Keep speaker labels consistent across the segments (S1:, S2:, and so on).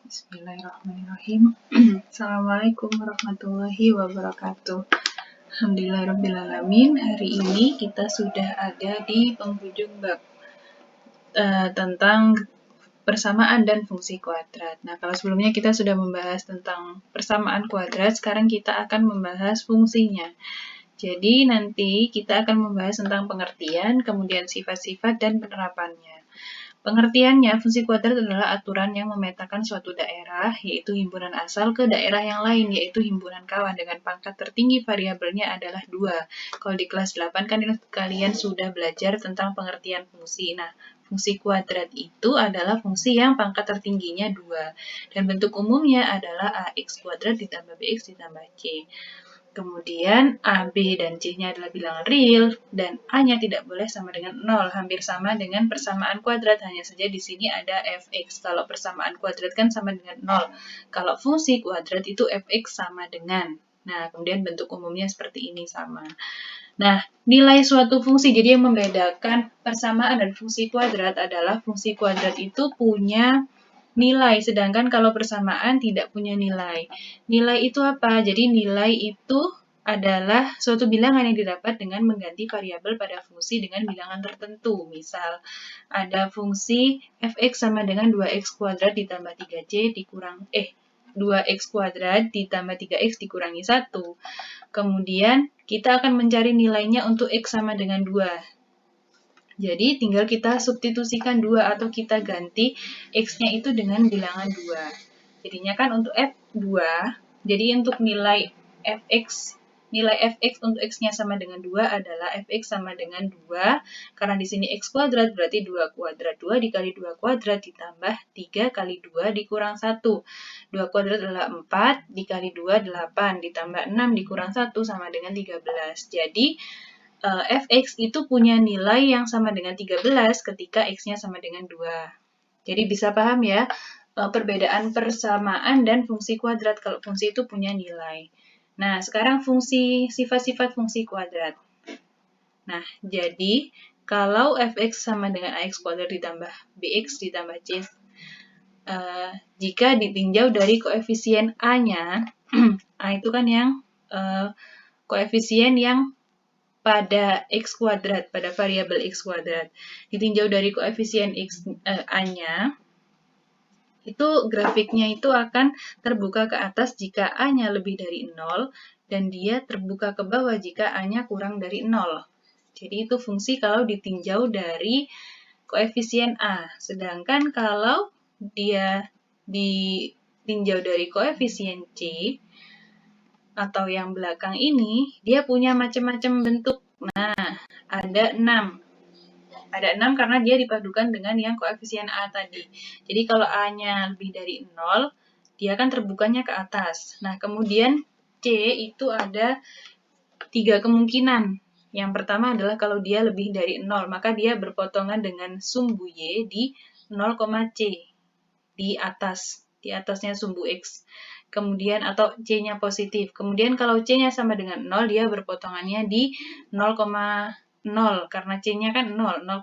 S1: Bismillahirrahmanirrahim. Assalamualaikum warahmatullahi wabarakatuh. Alhamdulillahirrahmanirrahim. Hari ini kita sudah ada di penghujung bab tentang persamaan dan fungsi kuadrat. Nah, kalau sebelumnya kita sudah membahas tentang persamaan kuadrat, sekarang kita akan membahas fungsinya. Jadi nanti kita akan membahas tentang pengertian, kemudian sifat-sifat dan penerapannya. Pengertiannya, fungsi kuadrat adalah aturan yang memetakan suatu daerah, yaitu himpunan asal, ke daerah yang lain, yaitu himpunan kawan, dengan pangkat tertinggi variabelnya adalah 2. Kalau di kelas 8 kan kalian sudah belajar tentang pengertian fungsi. Nah, fungsi kuadrat itu adalah fungsi yang pangkat tertingginya 2. Dan bentuk umumnya adalah ax kuadrat ditambah bx ditambah c. Kemudian A, B, dan C-nya adalah bilangan real, dan A-nya tidak boleh sama dengan 0, hampir sama dengan persamaan kuadrat, hanya saja di sini ada fx. Kalau persamaan kuadrat kan sama dengan 0. Kalau fungsi kuadrat itu fx sama dengan. Nah, kemudian bentuk umumnya seperti ini sama. Nah, nilai suatu fungsi, jadi yang membedakan persamaan dan fungsi kuadrat adalah fungsi kuadrat itu punya nilai, sedangkan kalau persamaan tidak punya nilai. Nilai itu apa? Jadi nilai itu adalah suatu bilangan yang didapat dengan mengganti variabel pada fungsi dengan bilangan tertentu. Misal, ada fungsi fx sama dengan 2x kuadrat ditambah 3c dikurang 2x kuadrat ditambah 3x dikurangi 1. Kemudian kita akan mencari nilainya untuk x sama dengan 2. Jadi tinggal kita substitusikan 2 atau kita ganti x-nya itu dengan bilangan 2. Jadinya kan untuk f2, jadi untuk nilai fx untuk x-nya sama dengan 2 adalah fx sama dengan 2, karena di sini x kuadrat berarti 2 kuadrat, 2 dikali 2 kuadrat ditambah 3 kali 2 dikurang 1. 2 kuadrat adalah 4, dikali 2 8, ditambah 6 dikurang 1 sama dengan 13. Jadi fx itu punya nilai yang sama dengan 13 ketika x-nya sama dengan 2. Jadi bisa paham ya perbedaan persamaan dan fungsi kuadrat kalau fungsi itu punya nilai. Nah, sekarang sifat-sifat fungsi kuadrat. Nah, jadi kalau fx sama dengan ax kuadrat ditambah bx ditambah c, jika ditinjau dari koefisien a-nya, a itu kan yang koefisien yang pada x kuadrat, pada variabel x kuadrat. Ditinjau dari koefisien a-nya, itu grafiknya itu akan terbuka ke atas jika a-nya lebih dari 0, dan dia terbuka ke bawah jika a-nya kurang dari 0. Jadi itu fungsi kalau ditinjau dari koefisien a. Sedangkan kalau dia ditinjau dari koefisien c, atau yang belakang ini, dia punya macam-macam bentuk. Nah, ada 6. Ada 6 karena dia dipadukan dengan yang koefisien A tadi. Jadi kalau A-nya lebih dari 0, dia akan terbukanya ke atas. Nah, kemudian C itu ada 3 kemungkinan. Yang pertama adalah kalau dia lebih dari 0, maka dia berpotongan dengan sumbu Y di 0,C. Di atasnya sumbu X. Kemudian atau C-nya positif. Kemudian kalau C-nya sama dengan 0, dia berpotongannya di 0,0 karena C-nya kan 0,0.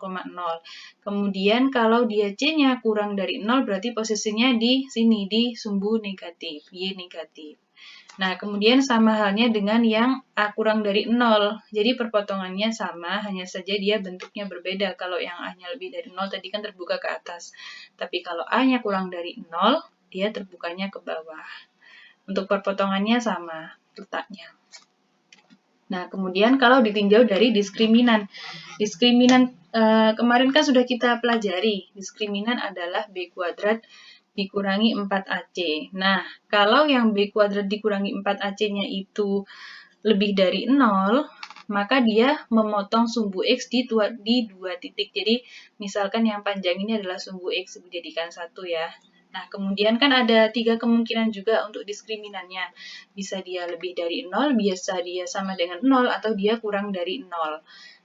S1: Kemudian kalau dia C-nya kurang dari 0, berarti posisinya di sini, di sumbu negatif, Y negatif. Nah, kemudian sama halnya dengan yang A kurang dari 0. Jadi perpotongannya sama, hanya saja dia bentuknya berbeda. Kalau yang A-nya lebih dari 0 tadi kan terbuka ke atas. Tapi kalau A-nya kurang dari 0, dia terbukanya ke bawah. Untuk perpotongannya sama letaknya. Nah, kemudian kalau ditinjau dari diskriminan. Diskriminan kemarin kan sudah kita pelajari. Diskriminan adalah B kuadrat dikurangi 4AC. Nah, kalau yang B kuadrat dikurangi 4AC-nya itu lebih dari 0, maka dia memotong sumbu X di 2 titik. Jadi, misalkan yang panjang ini adalah sumbu X, dijadikan 1 ya. Nah, kemudian kan ada 3 kemungkinan juga untuk diskriminannya. Bisa dia lebih dari 0, bisa dia sama dengan 0, atau dia kurang dari 0.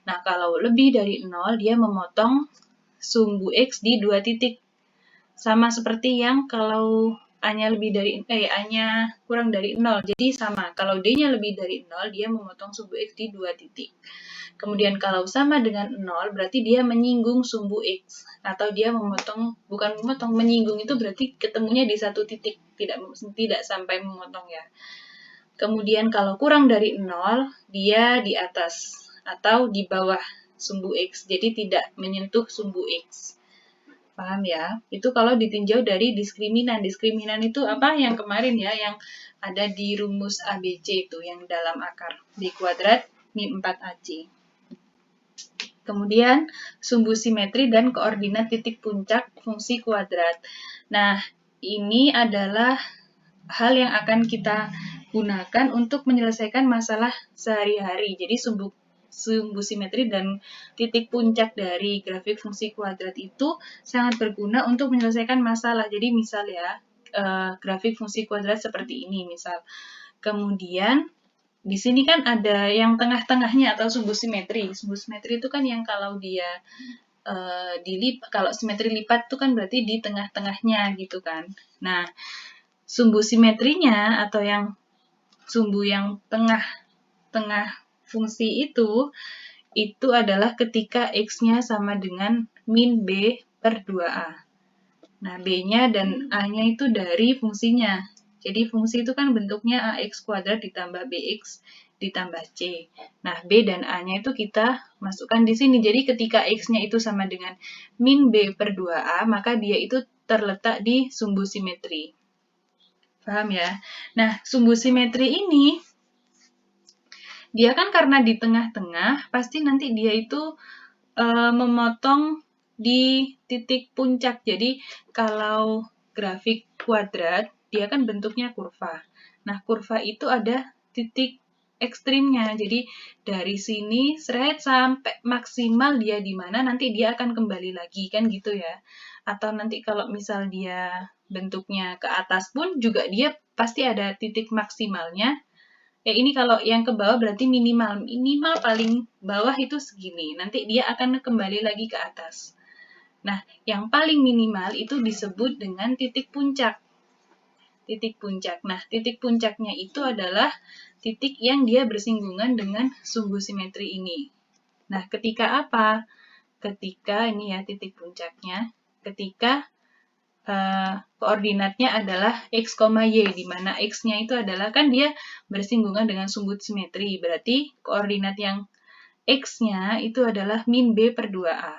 S1: Nah, kalau lebih dari 0, dia memotong sumbu X di 2 titik. Sama seperti yang kalau A-nya A-nya kurang dari 0. Jadi sama, kalau D-nya lebih dari 0, dia memotong sumbu X di 2 titik. Kemudian kalau sama dengan 0, berarti dia menyinggung sumbu X. atau dia memotong, bukan memotong, menyinggung itu berarti ketemunya di satu titik, tidak sampai memotong ya. Kemudian kalau kurang dari 0, dia di atas atau di bawah sumbu X, jadi tidak menyentuh sumbu X. Paham ya? Itu kalau ditinjau dari diskriminan. Diskriminan itu apa? Yang kemarin ya, yang ada di rumus ABC itu, yang dalam akar. B kuadrat min 4AC. Kemudian, sumbu simetri dan koordinat titik puncak fungsi kuadrat. Nah, ini adalah hal yang akan kita gunakan untuk menyelesaikan masalah sehari-hari. Jadi, sumbu simetri dan titik puncak dari grafik fungsi kuadrat itu sangat berguna untuk menyelesaikan masalah. Jadi, misal ya, grafik fungsi kuadrat seperti ini, misal. Kemudian, di sini kan ada yang tengah-tengahnya atau sumbu simetri. Sumbu simetri itu kan yang kalau dia kalau simetri lipat itu kan berarti di tengah-tengahnya gitu kan. Nah, sumbu simetrinya atau yang sumbu yang tengah-tengah fungsi itu adalah ketika X-nya sama dengan min B per 2A. Nah, B-nya dan A-nya itu dari fungsinya. Jadi, fungsi itu kan bentuknya AX kuadrat ditambah BX ditambah C. Nah, B dan A-nya itu kita masukkan di sini. Jadi, ketika X-nya itu sama dengan min B per 2A, maka dia itu terletak di sumbu simetri. Paham ya? Nah, sumbu simetri ini, dia kan karena di tengah-tengah, pasti nanti dia itu memotong di titik puncak. Jadi, kalau grafik kuadrat, dia kan bentuknya kurva. Nah, kurva itu ada titik ekstrimnya. Jadi, dari sini seret sampai maksimal dia di mana, nanti dia akan kembali lagi, kan gitu ya. Atau nanti kalau misal dia bentuknya ke atas pun, juga dia pasti ada titik maksimalnya. Ya, ini kalau yang ke bawah berarti minimal paling bawah itu segini. Nanti dia akan kembali lagi ke atas. Nah, yang paling minimal itu disebut dengan titik puncak. Titik puncak. Nah, titik puncaknya itu adalah titik yang dia bersinggungan dengan sumbu simetri ini. Nah, ketika apa? Ketika ini ya titik puncaknya. Ketika koordinatnya adalah X, Y, di mana X-nya itu adalah, kan dia bersinggungan dengan sumbu simetri, berarti koordinat yang X-nya itu adalah min B per 2A.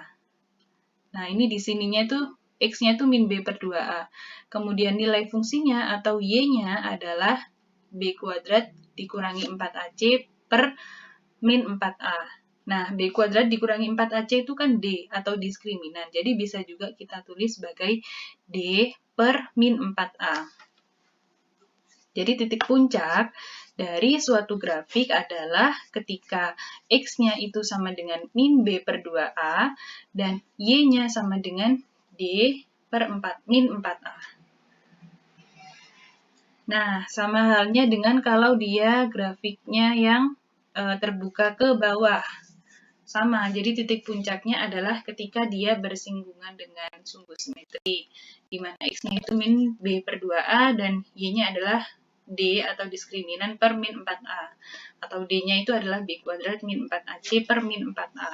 S1: Nah, ini di sininya itu X-nya itu min B per 2A. Kemudian nilai fungsinya atau Y-nya adalah B kuadrat dikurangi 4AC per min 4A. Nah, B kuadrat dikurangi 4AC itu kan D atau diskriminan. Jadi, bisa juga kita tulis sebagai D per min 4A. Jadi, titik puncak dari suatu grafik adalah ketika X-nya itu sama dengan min B per 2A dan Y-nya sama dengan D per min 4A. Nah, sama halnya dengan kalau dia grafiknya yang terbuka ke bawah. Sama, jadi titik puncaknya adalah ketika dia bersinggungan dengan sumbu simetri, di mana X-nya itu min B per 2A dan Y-nya adalah D atau diskriminan per min 4A. Atau D-nya itu adalah B kuadrat min 4AC per min 4A.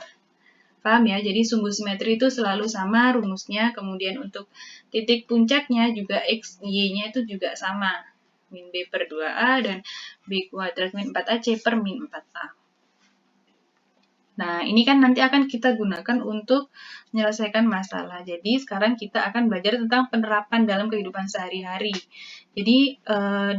S1: Paham ya? Jadi sumbu simetri itu selalu sama rumusnya, kemudian untuk titik puncaknya juga X, Y-nya itu juga sama. Min B per 2A dan B kuadrat min 4AC per min 4A. Nah, ini kan nanti akan kita gunakan untuk menyelesaikan masalah. Jadi, sekarang kita akan belajar tentang penerapan dalam kehidupan sehari-hari. Jadi,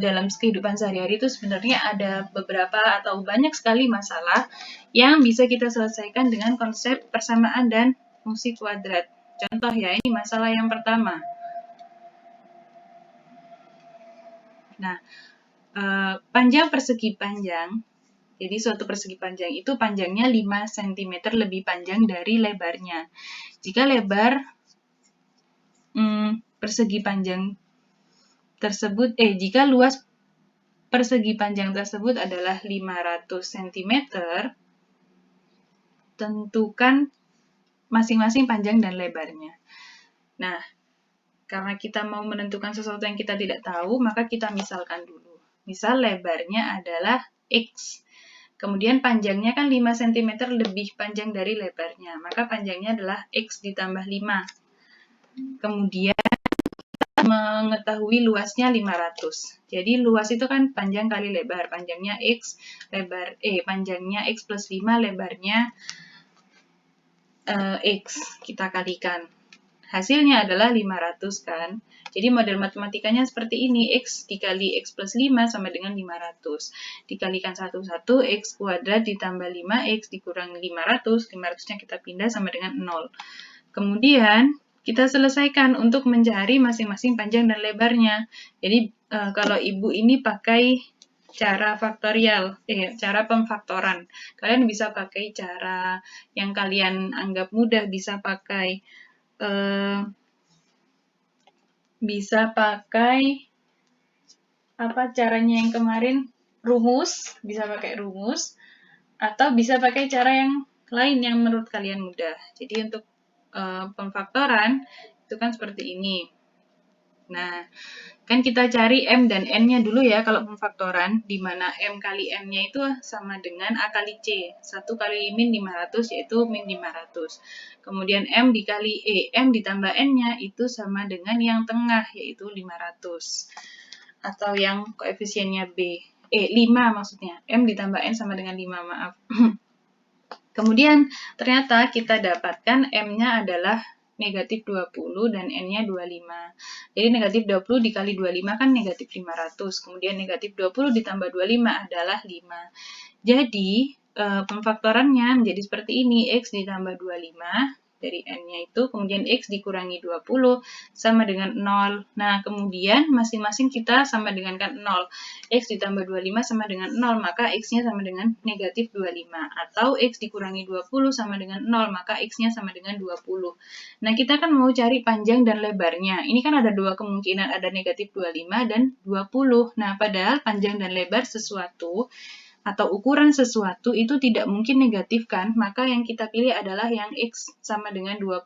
S1: dalam kehidupan sehari-hari itu sebenarnya ada beberapa atau banyak sekali masalah yang bisa kita selesaikan dengan konsep persamaan dan fungsi kuadrat. Contoh ya, ini masalah yang pertama. Nah, panjang persegi panjang. Jadi suatu persegi panjang itu panjangnya 5 cm lebih panjang dari lebarnya. Jika lebar persegi panjang tersebut, jika luas persegi panjang tersebut adalah 500 cm, tentukan masing-masing panjang dan lebarnya. Nah, karena kita mau menentukan sesuatu yang kita tidak tahu, maka kita misalkan dulu. Misal lebarnya adalah X. Kemudian panjangnya kan 5 cm lebih panjang dari lebarnya, maka panjangnya adalah X ditambah 5. Kemudian mengetahui luasnya 500. Jadi luas itu kan panjang kali lebar. Panjangnya X, panjangnya X plus 5, lebarnya X. Kita kalikan. Hasilnya adalah 500 kan. Jadi model matematikanya seperti ini. X dikali X plus 5 sama dengan 500. Dikalikan satu-satu, X kuadrat ditambah 5, X dikurangi 500. 500-nya kita pindah sama dengan 0. Kemudian kita selesaikan untuk mencari masing-masing panjang dan lebarnya. Jadi kalau ibu ini pakai cara faktorial, cara pemfaktoran. Kalian bisa pakai cara yang kalian anggap mudah, bisa pakai apa caranya yang kemarin, rumus, bisa pakai rumus, atau bisa pakai cara yang lain yang menurut kalian mudah. Jadi untuk pemfaktoran itu kan seperti ini. Nah, kan kita cari M dan N-nya dulu ya kalau pemfaktoran, di mana M kali N-nya itu sama dengan A kali C. 1 kali min 500 yaitu min 500. Kemudian M dikali M ditambah N-nya itu sama dengan yang tengah yaitu 500. Atau yang koefisiennya 5 maksudnya. M ditambah N sama dengan 5, maaf. Kemudian ternyata kita dapatkan M-nya adalah negatif 20 dan N-nya 25. Jadi negatif 20 dikali 25 kan negatif 500. Kemudian negatif 20 ditambah 25 adalah 5. Jadi pemfaktorannya menjadi seperti ini. X ditambah 25 dari N-nya itu, kemudian X dikurangi 20 sama dengan 0. Nah, kemudian masing-masing kita sama dengan kan 0. X ditambah 25 sama dengan 0, maka X-nya sama dengan negatif 25. Atau X dikurangi 20 sama dengan 0, maka X-nya sama dengan 20. Nah, kita kan mau cari panjang dan lebarnya. Ini kan ada dua kemungkinan, ada negatif 25 dan 20. Nah, padahal panjang dan lebar sesuatu atau ukuran sesuatu itu tidak mungkin negatif kan, maka yang kita pilih adalah yang X sama dengan 20.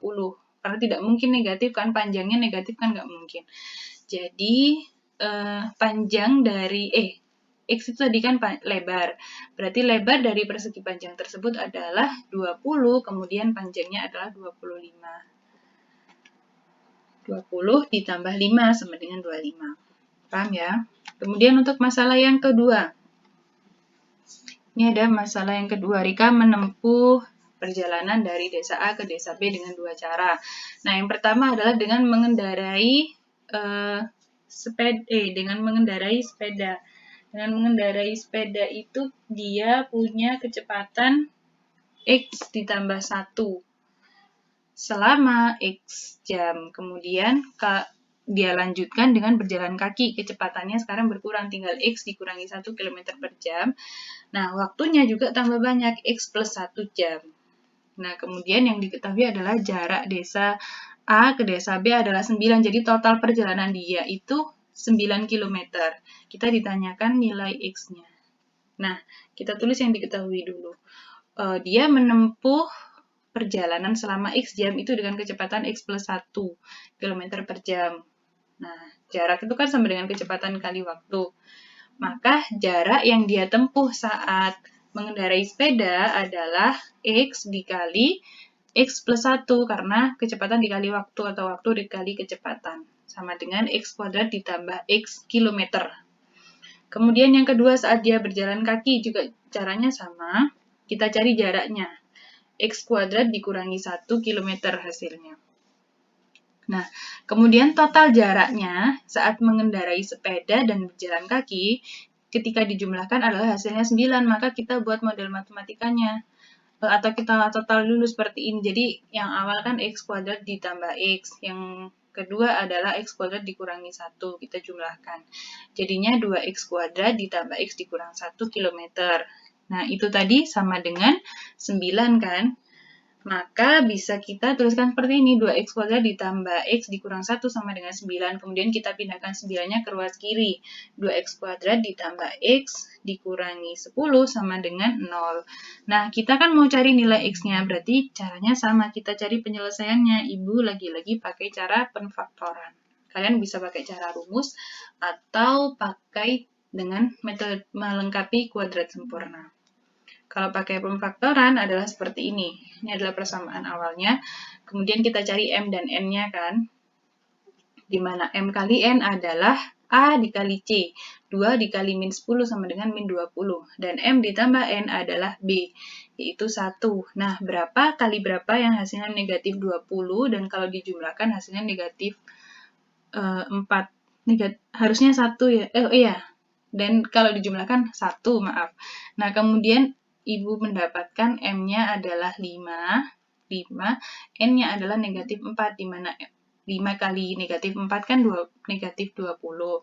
S1: Karena tidak mungkin negatif kan, panjangnya negatif kan nggak mungkin. Jadi, panjang dari, X itu tadi kan lebar. Berarti lebar dari persegi panjang tersebut adalah 20, kemudian panjangnya adalah 25. 20 ditambah 5 sama dengan 25. Paham ya? Kemudian untuk masalah yang kedua. Ini ada masalah yang kedua, Rika menempuh perjalanan dari desa A ke desa B dengan dua cara. Nah, yang pertama adalah dengan mengendarai sepeda. Dengan mengendarai sepeda itu dia punya kecepatan X ditambah 1 selama X jam. Kemudian dia lanjutkan dengan berjalan kaki. Kecepatannya sekarang berkurang, tinggal X dikurangi 1 km per jam. Nah, waktunya juga tambah banyak, X plus 1 jam. Nah, kemudian yang diketahui adalah jarak desa A ke desa B adalah 9. Jadi total perjalanan dia itu 9 km. Kita ditanyakan nilai X-nya. Nah, kita tulis yang diketahui dulu. Dia menempuh perjalanan selama X jam itu dengan kecepatan X plus 1 km per jam. Nah, jarak itu kan sama dengan kecepatan kali waktu. Maka jarak yang dia tempuh saat mengendarai sepeda adalah X dikali X plus 1, karena kecepatan dikali waktu atau waktu dikali kecepatan. Sama dengan X kuadrat ditambah X kilometer. Kemudian yang kedua, saat dia berjalan kaki juga caranya sama. Kita cari jaraknya. X kuadrat dikurangi 1 km hasilnya. Nah, kemudian total jaraknya saat mengendarai sepeda dan berjalan kaki, ketika dijumlahkan adalah hasilnya 9, maka kita buat model matematikanya. Atau kita total dulu seperti ini. Jadi, yang awal kan X kuadrat ditambah X. Yang kedua adalah X kuadrat dikurangi 1, kita jumlahkan. Jadinya 2X kuadrat ditambah X dikurang 1 km. Nah, itu tadi sama dengan 9 kan? Maka bisa kita tuliskan seperti ini, 2X kuadrat ditambah X dikurang 1 sama dengan 9. Kemudian kita pindahkan 9-nya ke ruas kiri. 2X kuadrat ditambah X dikurangi 10 sama dengan 0. Nah, kita kan mau cari nilai X-nya, berarti caranya sama. Kita cari penyelesaiannya. Ibu lagi-lagi pakai cara penfaktoran. Kalian bisa pakai cara rumus atau pakai dengan metode melengkapi kuadrat sempurna. Kalau pakai pemfaktoran adalah seperti ini. Ini adalah persamaan awalnya. Kemudian kita cari M dan N-nya kan. di mana M kali N adalah A dikali C. 2 dikali min 10 sama dengan min 20. Dan M ditambah N adalah B, yaitu 1. Nah, berapa kali berapa yang hasilnya negatif 20, dan kalau dijumlahkan hasilnya negatif 4. Harusnya 1 ya. Iya. Dan kalau dijumlahkan 1, maaf. Nah, kemudian Ibu mendapatkan M-nya adalah 5, N-nya adalah negatif 4, di mana 5 kali negatif 4 kan negatif 20.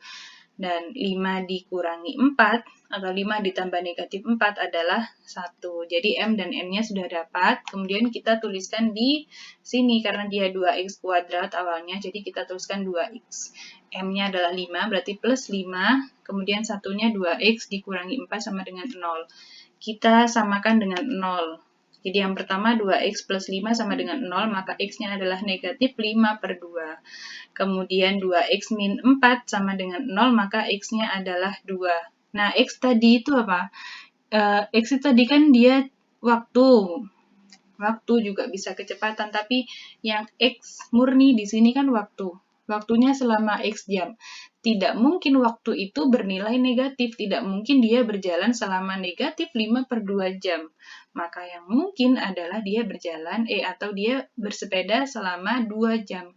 S1: Dan 5 dikurangi 4, atau 5 ditambah negatif 4 adalah 1. Jadi M dan N-nya sudah dapat, kemudian kita tuliskan di sini, karena dia 2x kuadrat awalnya, jadi kita tuliskan 2x. M-nya adalah 5, berarti plus 5, kemudian satunya 2x dikurangi 4 sama dengan 0. Kita samakan dengan 0. Jadi yang pertama 2x plus 5 sama dengan 0, maka x-nya adalah negatif 5 per 2. Kemudian 2x min 4 sama dengan 0, maka x-nya adalah 2. Nah, x tadi itu apa? X itu tadi kan dia waktu. Waktu juga bisa kecepatan, tapi yang x murni di sini kan waktu. Waktunya selama x jam. Tidak mungkin waktu itu bernilai negatif, tidak mungkin dia berjalan selama negatif 5 per 2 jam. Maka yang mungkin adalah dia berjalan, atau dia bersepeda selama 2 jam.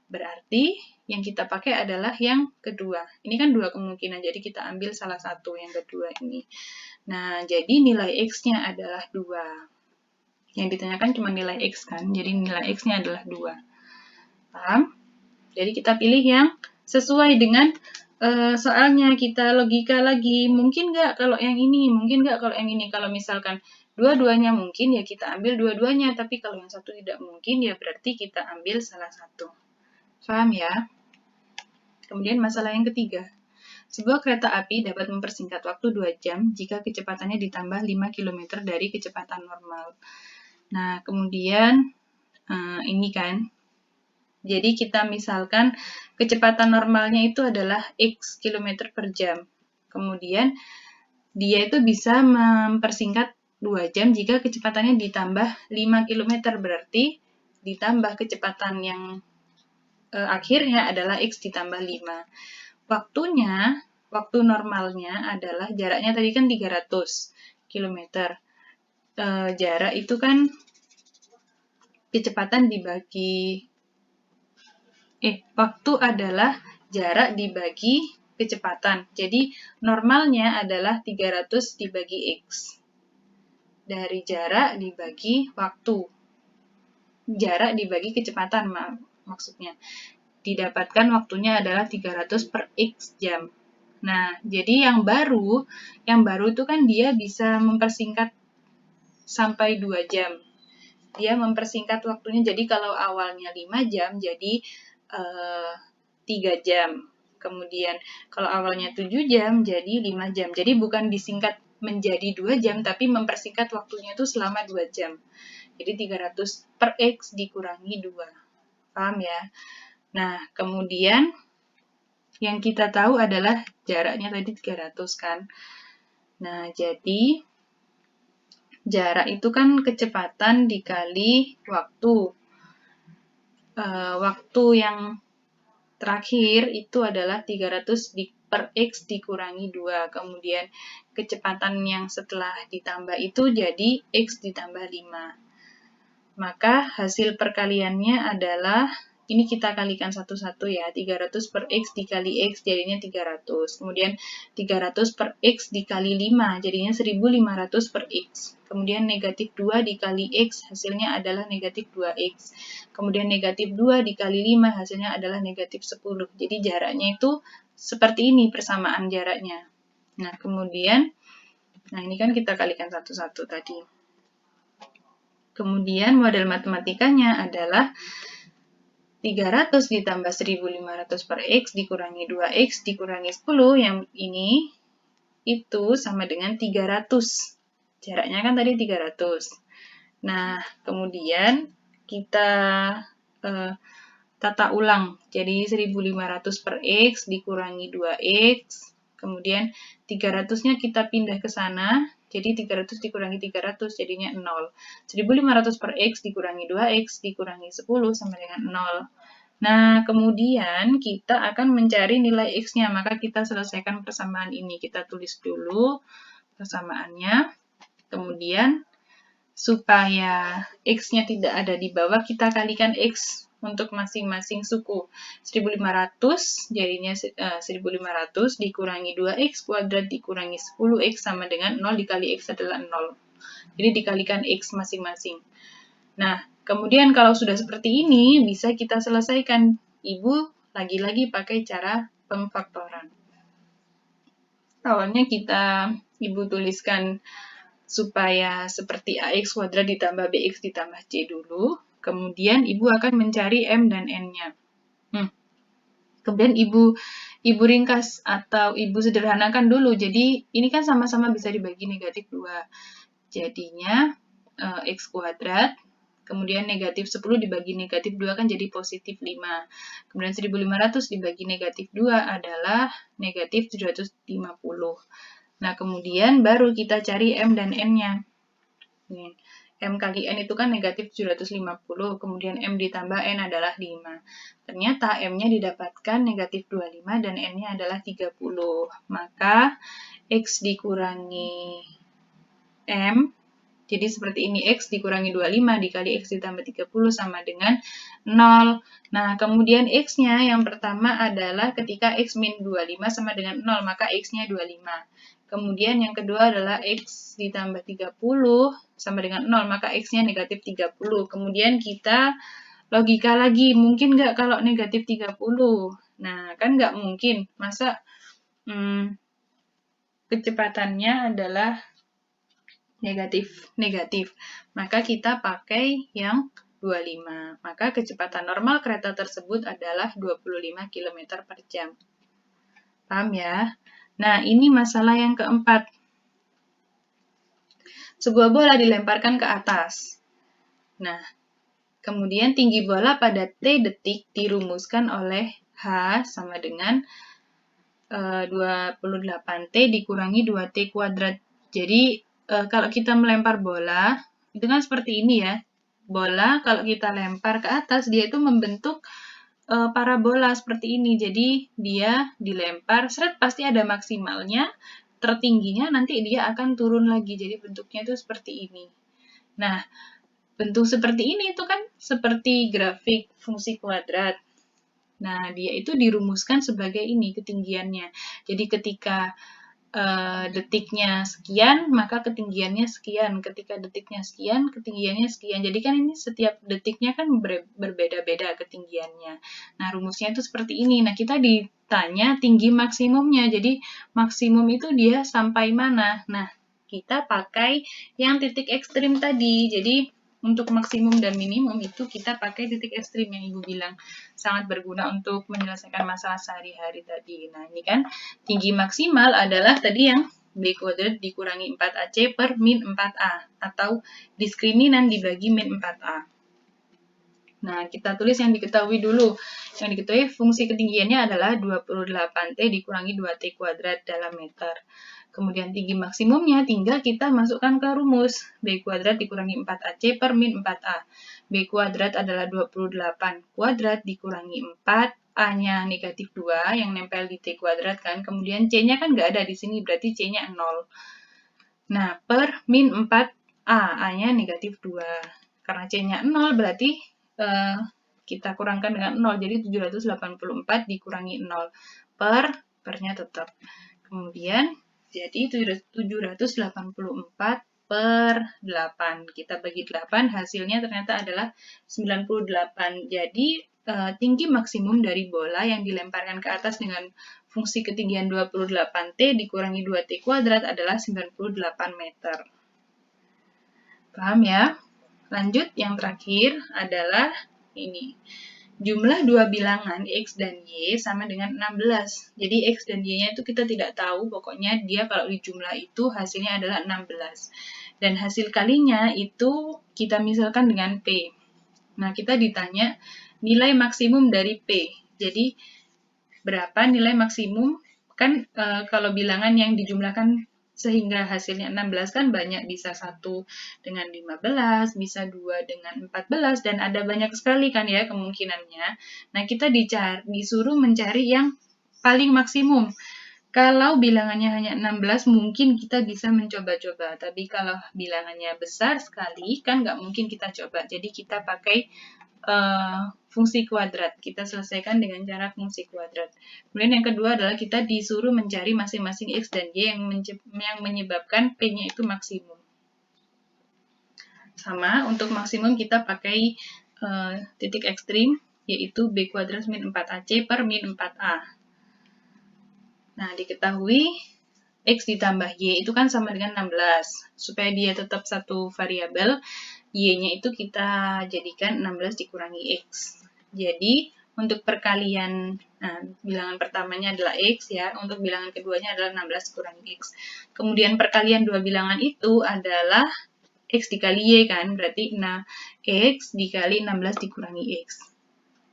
S1: Berarti yang kita pakai adalah yang kedua. Ini kan dua kemungkinan, jadi kita ambil salah satu, yang kedua ini. Nah, jadi nilai x-nya adalah 2. Yang ditanyakan cuma nilai x kan, jadi nilai x-nya adalah 2. Paham? Jadi kita pilih yang sesuai dengan soalnya, kita logika lagi. Mungkin nggak kalau yang ini? Mungkin nggak kalau yang ini? Kalau misalkan dua-duanya mungkin, ya kita ambil dua-duanya. Tapi kalau yang satu tidak mungkin, ya berarti kita ambil salah satu. Paham ya? Kemudian masalah yang ketiga. Sebuah kereta api dapat mempersingkat waktu 2 jam jika kecepatannya ditambah 5 km dari kecepatan normal. Nah, kemudian ini kan. Jadi kita misalkan kecepatan normalnya itu adalah x km per jam. Kemudian dia itu bisa mempersingkat 2 jam jika kecepatannya ditambah 5 km, berarti ditambah kecepatan yang akhirnya adalah x ditambah 5. Waktu normalnya adalah jaraknya tadi kan 300 km. Jarak itu kan kecepatan dibagi waktu adalah jarak dibagi kecepatan. Jadi, normalnya adalah 300 dibagi X. Dari jarak dibagi waktu. Jarak dibagi kecepatan, maksudnya. Didapatkan waktunya adalah 300 per X jam. Nah, jadi yang baru itu kan dia bisa mempersingkat sampai 2 jam. Dia mempersingkat waktunya, jadi kalau awalnya 5 jam, jadi 3 jam. Kemudian kalau awalnya 7 jam, jadi 5 jam. Jadi bukan disingkat menjadi 2 jam, tapi mempersingkat waktunya itu selama 2 jam. Jadi 300 per X dikurangi 2. Paham ya? Nah, kemudian yang kita tahu adalah jaraknya tadi 300 kan. Nah, jadi jarak itu kan kecepatan dikali waktu. Waktu yang terakhir itu adalah 300 per X dikurangi 2. Kemudian kecepatan yang setelah ditambah itu jadi X ditambah 5. Maka hasil perkaliannya adalah, ini kita kalikan satu-satu ya, 300 per X dikali X jadinya 300. Kemudian 300 per X dikali 5 jadinya 1500 per X. Kemudian negatif 2 dikali X hasilnya adalah negatif 2X. Kemudian negatif 2 dikali 5 hasilnya adalah negatif 10. Jadi jaraknya itu seperti ini persamaan jaraknya. Nah, kemudian, ini kan kita kalikan satu-satu tadi. Kemudian model matematikanya adalah 300 ditambah 1500 per X dikurangi 2X dikurangi 10, yang ini itu sama dengan 300. Jaraknya kan tadi 300. Nah, kemudian kita tata ulang. Jadi 1500 per X dikurangi 2X. Kemudian 300-nya kita pindah ke sana. Jadi 300 dikurangi 300 jadinya 0. 1500 per X dikurangi 2X dikurangi 10 sama dengan 0. Nah, kemudian kita akan mencari nilai X-nya, maka kita selesaikan persamaan ini. Kita tulis dulu persamaannya, kemudian supaya X-nya tidak ada di bawah, kita kalikan X untuk masing-masing suku. 1500 jadinya 1500 dikurangi 2X kuadrat dikurangi 10X sama dengan 0 dikali X adalah 0. Jadi dikalikan X masing-masing. Nah, kemudian kalau sudah seperti ini, bisa kita selesaikan. Ibu lagi-lagi pakai cara pemfaktoran. Awalnya Ibu tuliskan supaya seperti AX kuadrat ditambah BX ditambah C dulu. Kemudian Ibu akan mencari M dan N-nya. Kemudian Ibu ringkas atau Ibu sederhanakan dulu. Jadi ini kan sama-sama bisa dibagi negatif 2. Jadinya X kuadrat, kemudian negatif 10 dibagi negatif 2 kan jadi positif 5. Kemudian 1500 dibagi negatif 2 adalah negatif 750. Nah, kemudian baru kita cari M dan N-nya. M kali N itu kan negatif 750, kemudian M ditambah N adalah 5. Ternyata M-nya didapatkan negatif 25 dan N-nya adalah 30. Maka X dikurangi M, jadi seperti ini, X dikurangi 25 dikali X ditambah 30 sama dengan 0. Nah, kemudian X-nya yang pertama adalah ketika X min 25 sama dengan 0, maka X-nya 25. Kemudian yang kedua adalah X ditambah 30 sama dengan 0, maka X-nya negatif 30. Kemudian kita logika lagi, mungkin nggak kalau negatif 30? Nah, kan nggak mungkin. Masa kecepatannya adalah negatif. Maka kita pakai yang 25. Maka kecepatan normal kereta tersebut adalah 25 km per jam. Paham ya? Nah, ini masalah yang keempat. Sebuah bola dilemparkan ke atas. Nah, kemudian tinggi bola pada T detik dirumuskan oleh H sama dengan 28T dikurangi 2T kuadrat. Jadi, kalau kita melempar bola, itu kan seperti ini ya. Bola kalau kita lempar ke atas, dia itu membentuk parabola seperti ini. Jadi, dia dilempar, seret pasti ada maksimalnya, tertingginya nanti dia akan turun lagi. Jadi, bentuknya itu seperti ini. Nah, bentuk seperti ini itu kan seperti grafik fungsi kuadrat. Nah, dia itu dirumuskan sebagai ini ketinggiannya. Jadi ketika detiknya sekian, maka ketinggiannya sekian. Ketika detiknya sekian, ketinggiannya sekian. Jadi kan ini setiap detiknya kan berbeda-beda ketinggiannya. Nah, rumusnya itu seperti ini. Nah, kita ditanya tinggi maksimumnya. Jadi maksimum itu dia sampai mana? Nah, kita pakai yang titik ekstrim tadi. Jadi untuk maksimum dan minimum itu kita pakai titik ekstrim yang Ibu bilang sangat berguna untuk menyelesaikan masalah sehari-hari tadi. Nah, ini kan tinggi maksimal adalah tadi yang B kuadrat dikurangi 4AC per min 4A atau diskriminan dibagi min 4A. Nah, kita tulis yang diketahui dulu. Yang diketahui fungsi ketinggiannya adalah 28T dikurangi 2T kuadrat dalam meter. Kemudian tinggi maksimumnya tinggal kita masukkan ke rumus. B kuadrat dikurangi 4AC per min 4A. B kuadrat adalah 28 kuadrat dikurangi 4, A-nya negatif 2 yang nempel di T kuadrat kan. Kemudian C-nya kan nggak ada di sini, berarti C-nya 0. Nah, per min 4A, A-nya negatif 2. Karena C-nya 0 berarti kita kurangkan dengan 0, jadi 784 dikurangi 0 per-nya tetap. Kemudian jadi 784 per 8. Kita bagi 8, hasilnya ternyata adalah 98. Jadi tinggi maksimum dari bola yang dilemparkan ke atas dengan fungsi ketinggian 28T dikurangi 2T kuadrat adalah 98 meter. Paham ya? Lanjut, yang terakhir adalah ini. Jumlah dua bilangan X dan Y sama dengan 16. Jadi X dan Y-nya itu kita tidak tahu, pokoknya dia kalau dijumlah itu hasilnya adalah 16. Dan hasil kalinya itu kita misalkan dengan P. Nah, kita ditanya nilai maksimum dari P. Jadi, berapa nilai maksimum? Kan kalau bilangan yang dijumlahkan sehingga hasilnya 16 kan banyak, bisa 1 dengan 15, bisa 2 dengan 14, dan ada banyak sekali kan ya kemungkinannya. Nah, kita disuruh mencari yang paling maksimum. Kalau bilangannya hanya 16, mungkin kita bisa mencoba-coba. Tapi kalau bilangannya besar sekali, kan nggak mungkin kita coba. Jadi kita pakai fungsi kuadrat. Kita selesaikan dengan cara fungsi kuadrat. Kemudian yang kedua adalah kita disuruh mencari masing-masing X dan Y yang menyebabkan P-nya itu maksimum. Sama, untuk maksimum kita pakai titik ekstrim, yaitu B kuadrat min 4AC per min 4A. Nah, diketahui X ditambah Y itu kan sama dengan 16. Supaya dia tetap satu variabel, Y-nya itu kita jadikan 16 dikurangi X. Jadi, untuk perkalian, nah, bilangan pertamanya adalah X ya, untuk bilangan keduanya adalah 16 dikurangi X. Kemudian perkalian dua bilangan itu adalah X dikali Y kan, berarti X dikali 16 dikurangi X.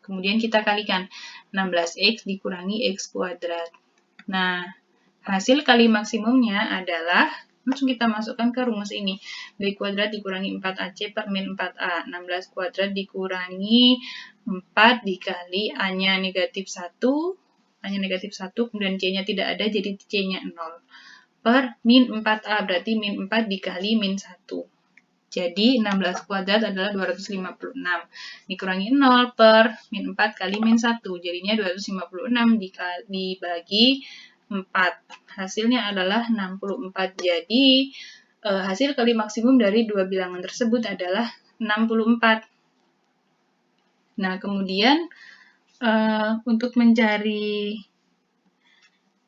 S1: Kemudian kita kalikan 16X dikurangi X kuadrat. Nah, hasil kali maksimumnya adalah, langsung kita masukkan ke rumus ini. B kuadrat dikurangi 4AC per min 4A. 16 kuadrat dikurangi 4 dikali A-nya negatif 1. A-nya negatif 1, kemudian C-nya tidak ada, jadi C-nya 0. Per min 4A, berarti min 4 dikali min 1. Jadi 16 kuadrat adalah 256. Dikurangi 0 per min 4 kali min 1. Jadinya 256 dibagi 4. Hasilnya adalah 64. Jadi hasil kali maksimum dari dua bilangan tersebut adalah 64. Nah, kemudian untuk mencari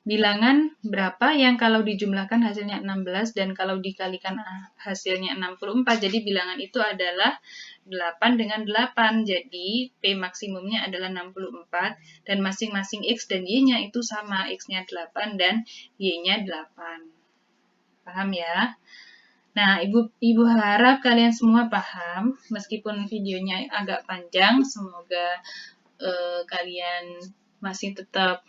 S1: bilangan berapa yang kalau dijumlahkan hasilnya 16 dan kalau dikalikan hasilnya 64. Jadi bilangan itu adalah 8 dengan 8. Jadi P maksimumnya adalah 64 dan masing-masing X dan Y-nya itu sama. X-nya 8 dan Y-nya 8. Paham ya? Nah, Ibu harap kalian semua paham. Meskipun videonya agak panjang, semoga kalian masih tetap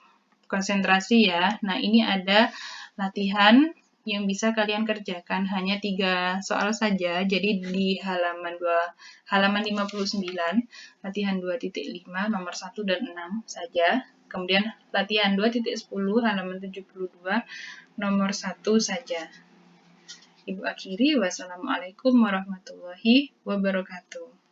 S1: konsentrasi ya. Nah, ini ada latihan yang bisa kalian kerjakan, hanya 3 soal saja. Jadi di halaman 59, latihan 2.5, nomor 1 dan 6 saja. Kemudian latihan 2.10, halaman 72, nomor 1 saja. Ibu akhiri, wassalamualaikum warahmatullahi wabarakatuh.